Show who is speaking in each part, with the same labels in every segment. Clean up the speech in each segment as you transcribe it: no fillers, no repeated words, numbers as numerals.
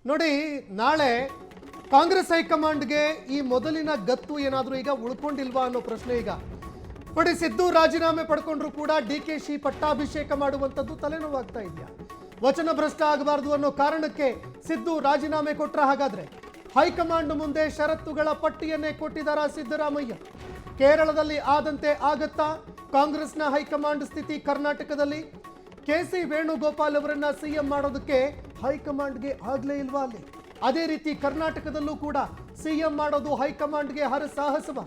Speaker 1: ನೋಡಿ, ನಾಳೆ ಕಾಂಗ್ರೆಸ್ ಹೈಕಮಾಂಡ್ಗೆ ಈ ಮೊದಲಿನ ಗತ್ತು ಏನಾದರೂ ಈಗ ಉಳ್ಕೊಂಡಿಲ್ವಾ ಅನ್ನೋ ಪ್ರಶ್ನೆ ಈಗ. ನೋಡಿ, ಸಿದ್ದು ರಾಜೀನಾಮೆ ಪಡ್ಕೊಂಡ್ರು ಕೂಡ DKಶಿ ಪಟ್ಟಾಭಿಷೇಕ ಮಾಡುವಂಥದ್ದು ತಲೆನೋವಾಗ್ತಾ ಇದೆಯಾ? ವಚನ ಭ್ರಷ್ಟ ಆಗಬಾರ್ದು ಅನ್ನೋ ಕಾರಣಕ್ಕೆ ಸಿದ್ದು ರಾಜೀನಾಮೆ ಕೊಟ್ರ? ಹಾಗಾದ್ರೆ ಹೈಕಮಾಂಡ್ ಮುಂದೆ ಷರತ್ತುಗಳ ಪಟ್ಟಿಯನ್ನೇ ಕೊಟ್ಟಿದ್ದಾರಾ ಸಿದ್ದರಾಮಯ್ಯ? ಕೇರಳದಲ್ಲಿ ಆದಂತೆ ಆಗತ್ತಾ ಕಾಂಗ್ರೆಸ್ನ ಹೈಕಮಾಂಡ್ ಸ್ಥಿತಿ ಕರ್ನಾಟಕದಲ್ಲಿ? KC ವೇಣುಗೋಪಾಲ್ ಅವರನ್ನ CM ಮಾಡೋದಕ್ಕೆ ಹೈಕಮಾಂಡ್ಗೆ ಆಗ್ಲೇ ಇಲ್ವಾ ಅಲ್ಲಿ? ಅದೇ ರೀತಿ ಕರ್ನಾಟಕದಲ್ಲೂ ಕೂಡ CM ಮಾಡೋದು ಹೈಕಮಾಂಡ್ಗೆ ಹರಸಾಹಸವ?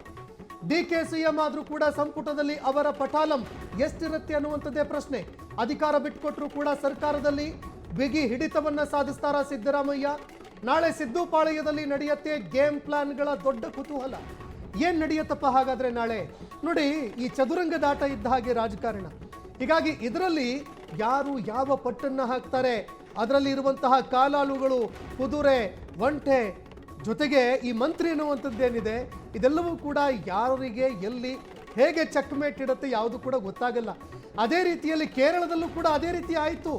Speaker 1: DK CM ಆದ್ರೂ ಕೂಡ ಸಂಪುಟದಲ್ಲಿ ಅವರ ಪಟಾಲಂ ಎಷ್ಟಿರುತ್ತೆ ಅನ್ನುವಂಥದ್ದೇ ಪ್ರಶ್ನೆ. ಅಧಿಕಾರ ಬಿಟ್ಕೊಟ್ರು ಕೂಡ ಸರ್ಕಾರದಲ್ಲಿ ಬಿಗಿ ಹಿಡಿತವನ್ನ ಸಾಧಿಸ್ತಾರ ಸಿದ್ದರಾಮಯ್ಯ? ನಾಳೆ ಸಿದ್ದು ಪಾಳಯದಲ್ಲಿ ನಡೆಯುತ್ತೆ ಗೇಮ್ ಪ್ಲಾನ್ಗಳ ದೊಡ್ಡ ಕುತೂಹಲ. ಏನ್ ನಡೆಯುತ್ತಪ್ಪ ಹಾಗಾದ್ರೆ ನಾಳೆ? ನೋಡಿ, ಈ ಚದುರಂಗದಾಟ ಇದ್ದ ಹಾಗೆ ರಾಜಕಾರಣ. ಹೀಗಾಗಿ ಇದರಲ್ಲಿ ಯಾರು ಯಾವ ಪಟ್ಟನ್ನ ಹಾಕ್ತಾರೆ, ಅದರಲ್ಲಿ ಇರುವಂತಹ ಕಾಲಾಳುಗಳು, ಕುದುರೆ, ಒಂಟೆ, ಜೊತೆಗೆ ಈ ಮಂತ್ರಿ ಅನ್ನುವಂಥದ್ದೇನಿದೆ, ಇದೆಲ್ಲವೂ ಕೂಡ ಯಾರಿಗೆ ಎಲ್ಲಿ ಹೇಗೆ ಚೆಕ್ಮೇಟ್ ಇಡುತ್ತೆ ಯಾವುದು ಕೂಡ ಗೊತ್ತಾಗಲ್ಲ. ಅದೇ ರೀತಿಯಲ್ಲಿ ಕೇರಳದಲ್ಲೂ ಕೂಡ ಅದೇ ರೀತಿ ಆಯಿತು.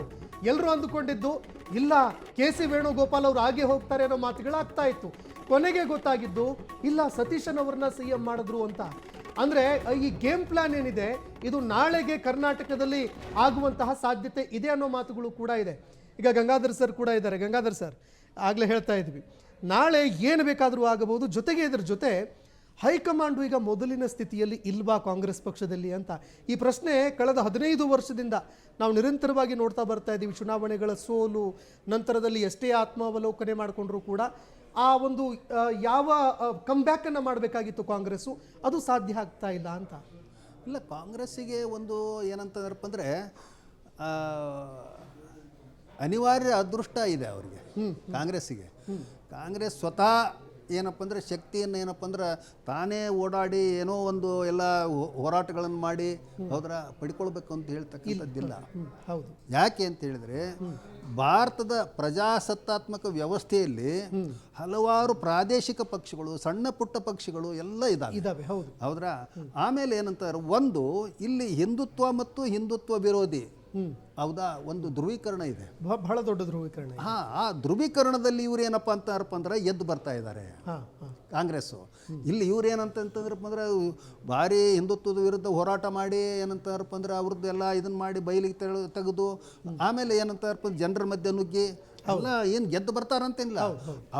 Speaker 1: ಎಲ್ಲರೂ ಅಂದುಕೊಂಡಿದ್ದು ಇಲ್ಲ KC ವೇಣುಗೋಪಾಲ್ ಅವರು ಹಾಗೆ ಹೋಗ್ತಾರೆ ಅನ್ನೋ ಮಾತುಗಳಾಗ್ತಾ ಇತ್ತು. ಕೊನೆಗೆ ಗೊತ್ತಾಗಿದ್ದು ಇಲ್ಲ ಸತೀಶನ್ ಅವ್ರನ್ನ CM ಮಾಡಿದ್ರು ಅಂತ. ಅಂದ್ರೆ ಈ ಗೇಮ್ ಪ್ಲಾನ್ ಏನಿದೆ ಇದು ನಾಳೆಗೆ ಕರ್ನಾಟಕದಲ್ಲಿ ಆಗುವಂತಹ ಸಾಧ್ಯತೆ ಇದೆ ಅನ್ನೋ ಮಾತುಗಳು ಕೂಡ ಇದೆ. ಈಗ ಗಂಗಾಧರ್ ಸರ್ ಕೂಡ ಇದ್ದಾರೆ. ಗಂಗಾಧರ್ ಸರ್, ಆಗಲೇ ಹೇಳ್ತಾ ಇದ್ವಿ ನಾಳೆ ಏನು ಬೇಕಾದರೂ ಆಗಬಹುದು. ಜೊತೆಗೆ ಇದರ ಜೊತೆ ಹೈಕಮಾಂಡು ಈಗ ಮೊದಲಿನ ಸ್ಥಿತಿಯಲ್ಲಿ ಇಲ್ವಾ ಕಾಂಗ್ರೆಸ್ ಪಕ್ಷದಲ್ಲಿ ಅಂತ ಈ ಪ್ರಶ್ನೆ ಕಳೆದ 15 ವರ್ಷದಿಂದ ನಾವು ನಿರಂತರವಾಗಿ ನೋಡ್ತಾ ಬರ್ತಾ ಇದ್ದೀವಿ. ಚುನಾವಣೆಗಳ ಸೋಲು ನಂತರದಲ್ಲಿ ಎಷ್ಟೇ ಆತ್ಮಾವಲೋಕನೆ ಮಾಡಿಕೊಂಡ್ರೂ ಕೂಡ ಆ ಒಂದು ಯಾವ ಕಮ್ಬ್ಯಾಕನ್ನು ಮಾಡಬೇಕಾಗಿತ್ತು ಕಾಂಗ್ರೆಸ್ಸು, ಅದು ಸಾಧ್ಯ ಆಗ್ತಾ ಇಲ್ಲ ಅಂತ.
Speaker 2: ಇಲ್ಲ, ಕಾಂಗ್ರೆಸ್ಸಿಗೆ ಒಂದು ಏನಂತಂದ್ರಪ್ಪ ಅಂದರೆ ಅನಿವಾರ್ಯ ಅದೃಷ್ಟ ಇದೆ ಅವರಿಗೆ. ಕಾಂಗ್ರೆಸ್ಸಿಗೆ ಕಾಂಗ್ರೆಸ್ ಸ್ವತಃ ಏನಪ್ಪ ಅಂದರೆ ಶಕ್ತಿಯನ್ನು ಏನಪ್ಪ ಅಂದ್ರೆ ತಾನೇ ಓಡಾಡಿ ಏನೋ ಒಂದು ಎಲ್ಲ ಹೋರಾಟಗಳನ್ನು ಮಾಡಿ ಹೌದ್ರ ಪಡ್ಕೊಳ್ಬೇಕು ಅಂತ ಹೇಳ್ತಕ್ಕಂಥದ್ದಿಲ್ಲ.
Speaker 1: ಹೌದು.
Speaker 2: ಯಾಕೆ ಅಂತ ಹೇಳಿದ್ರೆ ಭಾರತದ ಪ್ರಜಾಸತ್ತಾತ್ಮಕ ವ್ಯವಸ್ಥೆಯಲ್ಲಿ ಹಲವಾರು ಪ್ರಾದೇಶಿಕ ಪಕ್ಷಗಳು, ಸಣ್ಣ ಪುಟ್ಟ ಪಕ್ಷಗಳು ಎಲ್ಲ ಇದಾವೆ. ಹೌದ್ರಾ? ಆಮೇಲೆ ಏನಂತಾರೆ, ಒಂದು ಇಲ್ಲಿ ಹಿಂದುತ್ವ ಮತ್ತು ಹಿಂದುತ್ವ ವಿರೋಧಿ ಹೌದಾ ಒಂದು ಧ್ರುವೀಕರಣ ಇದೆ,
Speaker 1: ಬಹಳ ದೊಡ್ಡ ಧ್ರುವೀಕರಣ.
Speaker 2: ಆ ಧ್ರುವೀಕರಣದಲ್ಲಿ ಇವ್ರು ಏನಪ್ಪ ಅಂತಾರಪ್ಪ ಅಂದ್ರೆ ಎದ್ದು ಬರ್ತಾ ಇದ್ದಾರೆ ಕಾಂಗ್ರೆಸ್ಸು. ಇಲ್ಲಿ ಇವ್ರು ಏನಂತಂದ್ರಪ್ಪ ಅಂದ್ರೆ ಭಾರಿ ಹಿಂದುತ್ವದ ವಿರುದ್ಧ ಹೋರಾಟ ಮಾಡಿ ಏನಂತಾರಪ್ಪ ಅಂದ್ರೆ ಅವ್ರದ್ದು ಎಲ್ಲ ಇದನ್ನ ಮಾಡಿ ಬಯಲಿಗೆ ತೆಗೆದು ಆಮೇಲೆ ಏನಂತಾರಪ್ಪ ಜನರ ಮಧ್ಯೆ ನುಗ್ಗಿ ಎಲ್ಲ ಏನು ಗೆದ್ದು ಬರ್ತಾರಂತೇನಿಲ್ಲ,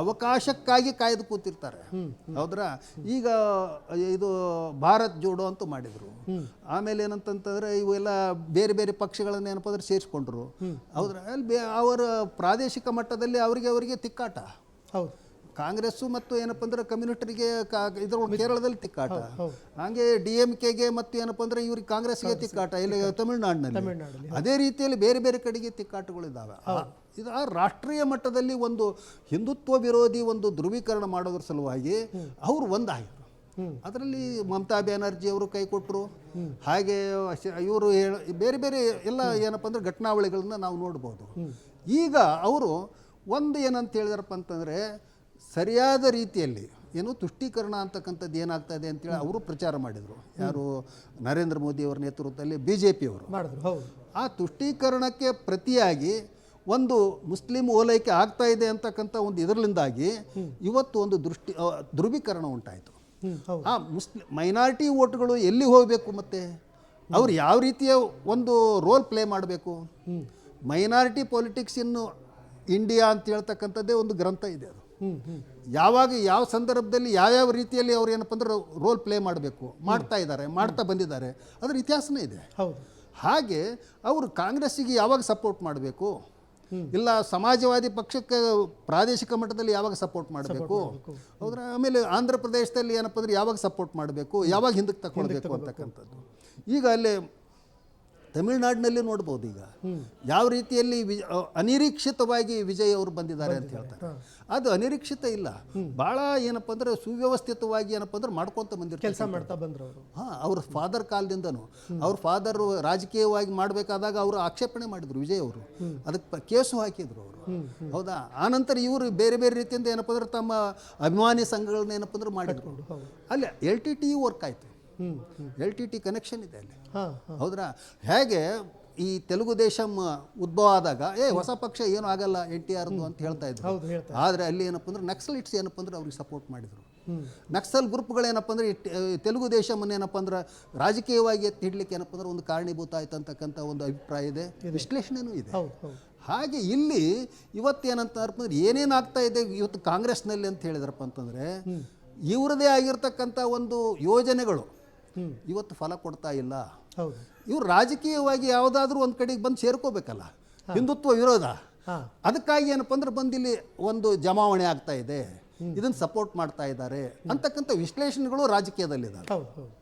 Speaker 2: ಅವಕಾಶಕ್ಕಾಗಿ ಕಾಯ್ದು ಕೂತಿರ್ತಾರೆ. ಹೌದ್ರಾ? ಈಗ ಇದು ಭಾರತ್ ಜೋಡೋ ಅಂತೂ ಮಾಡಿದ್ರು. ಆಮೇಲೆ ಏನಂತಂತಂದ್ರೆ ಇವೆಲ್ಲ ಬೇರೆ ಬೇರೆ ಪಕ್ಷಗಳನ್ನ ಏನಪ್ಪ ಅಂದ್ರೆ ಸೇರಿಸ್ಕೊಂಡ್ರು. ಹೌದ್ರ? ಅಲ್ಲಿ ಅವರ ಪ್ರಾದೇಶಿಕ ಮಟ್ಟದಲ್ಲಿ ಅವರಿಗೆ ತಿಕ್ಕಾಟ.
Speaker 1: ಹೌದು.
Speaker 2: ಕಾಂಗ್ರೆಸ್ಸು ಮತ್ತು ಏನಪ್ಪ ಅಂದ್ರೆ ಕಮ್ಯುನಿಟರಿಗೆ ಇದ್ರೊಳಗೆ ಕೇರಳದಲ್ಲಿ ತಿಕ್ಕಾಟ, ಹಾಗೆ DMKಗೆ ಮತ್ತು ಏನಪ್ಪ ಅಂದ್ರೆ ಇವ್ರಿಗೆ ಕಾಂಗ್ರೆಸ್ಗೆ ತಿಕ್ಕಾಟ ಇಲ್ಲಿ ತಮಿಳುನಾಡಿನಲ್ಲಿ. ಅದೇ ರೀತಿಯಲ್ಲಿ ಬೇರೆ ಬೇರೆ ಕಡೆಗೆ ತಿಕ್ಕಾಟಗಳಿದ್ದಾವೆ. ಇದು ರಾಷ್ಟ್ರೀಯ ಮಟ್ಟದಲ್ಲಿ ಒಂದು ಹಿಂದುತ್ವ ವಿರೋಧಿ ಒಂದು ಧ್ರುವೀಕರಣ ಮಾಡೋದ್ರ ಸಲುವಾಗಿ ಅವರು ಒಂದಾಗಿದ್ರು. ಅದರಲ್ಲಿ ಮಮತಾ ಬ್ಯಾನರ್ಜಿ ಅವರು ಕೈ ಕೊಟ್ಟರು. ಹಾಗೆ ಇವರು ಬೇರೆ ಬೇರೆ ಎಲ್ಲ ಏನಪ್ಪ ಅಂದ್ರೆ ಘಟನಾವಳಿಗಳನ್ನ ನಾವು ನೋಡ್ಬೋದು. ಈಗ ಅವರು ಒಂದು ಏನಂತ ಹೇಳಿದಾರಪ್ಪ ಅಂತಂದರೆ ಸರಿಯಾದ ರೀತಿಯಲ್ಲಿ ಏನು ತುಷ್ಟೀಕರಣ ಅಂತಕ್ಕಂಥದ್ದು ಏನಾಗ್ತಾ ಇದೆ ಅಂತೇಳಿ ಅವರು ಪ್ರಚಾರ ಮಾಡಿದರು. ಯಾರು? ನರೇಂದ್ರ ಮೋದಿ ಅವರ ನೇತೃತ್ವದಲ್ಲಿ BJP ಅವರು ಮಾಡಿದ್ರು. ಆ ತುಷ್ಟೀಕರಣಕ್ಕೆ ಪ್ರತಿಯಾಗಿ ಒಂದು ಮುಸ್ಲಿಂ ಓಲೈಕೆ ಆಗ್ತಾ ಇದೆ ಅಂತಕ್ಕಂಥ ಒಂದು ಇದರಲಿಂದಾಗಿ ಇವತ್ತು ಒಂದು ಧ್ರುವೀಕರಣ ಉಂಟಾಯಿತು. ಆ ಮೈನಾರಿಟಿ ವೋಟ್ಗಳು ಎಲ್ಲಿ ಹೋಗಬೇಕು, ಮತ್ತೆ ಅವ್ರು ಯಾವ ರೀತಿಯ ಒಂದು ರೋಲ್ ಪ್ಲೇ ಮಾಡಬೇಕು? ಮೈನಾರಿಟಿ ಪೊಲಿಟಿಕ್ಸ್ ಇನ್ ಇಂಡಿಯಾ ಅಂತ ಹೇಳ್ತಕ್ಕಂಥದ್ದೇ ಒಂದು ಗ್ರಂಥ ಇದೆ. ಅದು ಯಾವಾಗ ಯಾವ ಸಂದರ್ಭದಲ್ಲಿ ಯಾವ್ಯಾವ ರೀತಿಯಲ್ಲಿ ಅವ್ರು ಏನಪ್ಪ ಅಂದ್ರೆ ರೋಲ್ ಪ್ಲೇ ಮಾಡಬೇಕು ಮಾಡ್ತಾ ಇದ್ದಾರೆ, ಮಾಡ್ತಾ ಬಂದಿದ್ದಾರೆ, ಅದರ ಇತಿಹಾಸನೇ ಇದೆ. ಹಾಗೆ ಅವರು ಕಾಂಗ್ರೆಸ್ಸಿಗೆ ಯಾವಾಗ ಸಪೋರ್ಟ್ ಮಾಡಬೇಕು, ಇಲ್ಲ ಸಮಾಜವಾದಿ ಪಕ್ಷಕ್ಕೆ ಪ್ರಾದೇಶಿಕ ಮಟ್ಟದಲ್ಲಿ ಯಾವಾಗ ಸಪೋರ್ಟ್ ಮಾಡಬೇಕು, ಹೌದ್ರ? ಆಮೇಲೆ ಆಂಧ್ರ ಪ್ರದೇಶದಲ್ಲಿ ಏನಪ್ಪ ಅಂದ್ರೆ ಯಾವಾಗ ಸಪೋರ್ಟ್ ಮಾಡಬೇಕು, ಯಾವಾಗ ಹಿಂದಕ್ಕೆ ತಗೊಳ್ಬೇಕು ಅಂತಕ್ಕಂಥದ್ದು. ಈಗ ಅಲ್ಲಿ ತಮಿಳುನಾಡಿನಲ್ಲಿ ನೋಡ್ಬೋದು ಈಗ ಯಾವ ರೀತಿಯಲ್ಲಿ ಅನಿರೀಕ್ಷಿತವಾಗಿ ವಿಜಯ್ ಅವರು ಬಂದಿದ್ದಾರೆ ಅಂತ ಹೇಳ್ತಾರೆ. ಅದು ಅನಿರೀಕ್ಷಿತ ಇಲ್ಲ, ಭಾಳ ಏನಪ್ಪ ಅಂದ್ರೆ ಸುವ್ಯವಸ್ಥಿತವಾಗಿ ಏನಪ್ಪ ಅಂದ್ರೆ ಮಾಡ್ಕೊತ ಬಂದಿರ್ತಾರೆ,
Speaker 1: ಕೆಲಸ ಮಾಡ್ತಾ ಬಂದ್ರು ಅವರು.
Speaker 2: ಅವ್ರ ಫಾದರ್ ಕಾಲದಿಂದನೂ ಅವ್ರ ಫಾದರ್ ರಾಜಕೀಯವಾಗಿ ಮಾಡಬೇಕಾದಾಗ ಅವರು ಆಕ್ಷೇಪಣೆ ಮಾಡಿದ್ರು ವಿಜಯ್ ಅವರು, ಅದಕ್ಕೆ ಕೇಸು ಹಾಕಿದ್ರು ಅವರು. ಹೌದಾ? ಆನಂತರ ಇವರು ಬೇರೆ ಬೇರೆ ರೀತಿಯಿಂದ ಏನಪ್ಪ ಅಂದ್ರೆ ತಮ್ಮ ಅಭಿಮಾನಿ ಸಂಘಗಳನ್ನ ಏನಪ್ಪ ಅಂದ್ರೆ ಮಾಡಿದ್ರು. ಅಲ್ಲಿ LTT ವರ್ಕ್ ಆಯಿತು, LTT ಕನೆಕ್ಷನ್ ಇದೆ ಅಲ್ಲಿ. ಹೌದ್ರಾ? ಹೇಗೆ ಈ ತೆಲುಗು ದೇಶಂ ಉದ್ಭವ ಆದಾಗ ಹೊಸ ಪಕ್ಷ ಏನೂ ಆಗಲ್ಲ NTR ಅಂತ ಹೇಳ್ತಾ ಇದ್ರು.
Speaker 1: ಹೌದು ಹೇಳ್ತಾರೆ.
Speaker 2: ಆದರೆ ಅಲ್ಲಿ ಏನಪ್ಪ ಅಂದ್ರೆ ನಕ್ಸಲಿಟ್ಸ್ ಏನಪ್ಪ ಅಂದ್ರೆ ಅವ್ರಿಗೆ ಸಪೋರ್ಟ್ ಮಾಡಿದರು. ನಕ್ಸಲ್ ಗ್ರೂಪ್ಗಳೇನಪ್ಪ ಅಂದರೆ ತೆಲುಗು ದೇಶಮನ್ನು ಏನಪ್ಪ ಅಂದ್ರೆ ರಾಜಕೀಯವಾಗಿ ಎತ್ತಿ ಹಿಡ್ಲಿಕ್ಕೆ ಏನಪ್ಪ ಅಂದ್ರೆ ಒಂದು ಕಾರಣೀಭೂತ ಆಯ್ತು ಅಂತಕ್ಕಂಥ ಒಂದು ಅಭಿಪ್ರಾಯ ಇದೆ, ವಿಶ್ಲೇಷಣೆನೂ ಇದೆ.
Speaker 1: ಹೌದು ಹೌದು.
Speaker 2: ಹಾಗೆ ಇಲ್ಲಿ ಇವತ್ತೇನಂತ ಅಂದ್ರೆ ಏನೇನಾಗ್ತಾ ಇದೆ ಇವತ್ತು ಕಾಂಗ್ರೆಸ್ನಲ್ಲಿ ಅಂತ ಹೇಳಿದ್ರಪ್ಪ ಅಂತಂದರೆ ಇವರದೇ ಆಗಿರ್ತಕ್ಕಂಥ ಒಂದು ಯೋಜನೆಗಳು ಇವತ್ತು ಫಲ ಕೊಡ್ತಾ ಇಲ್ಲ.
Speaker 1: ಹೌದು.
Speaker 2: ಇವ್ರು ರಾಜಕೀಯವಾಗಿ ಯಾವುದಾದ್ರೂ ಒಂದು ಕಡೆಗೆ ಬಂದು ಸೇರ್ಕೋಬೇಕಲ್ಲ, ಹಿಂದುತ್ವ ವಿರೋಧ, ಅದಕ್ಕಾಗಿ ಏನಪ್ಪ ಅಂದ್ರೆ ಬಂದಿಲ್ಲಿ ಒಂದು ಜಮಾವಣೆ ಆಗ್ತಾ ಇದೆ, ಇದನ್ನು ಸಪೋರ್ಟ್ ಮಾಡ್ತಾ ಇದ್ದಾರೆ ಅಂತಕ್ಕಂಥ ವಿಶ್ಲೇಷಣೆಗಳು ರಾಜಕೀಯದಲ್ಲಿದ್ದಾರೆ.
Speaker 1: ಹೌದು ಹೌದು.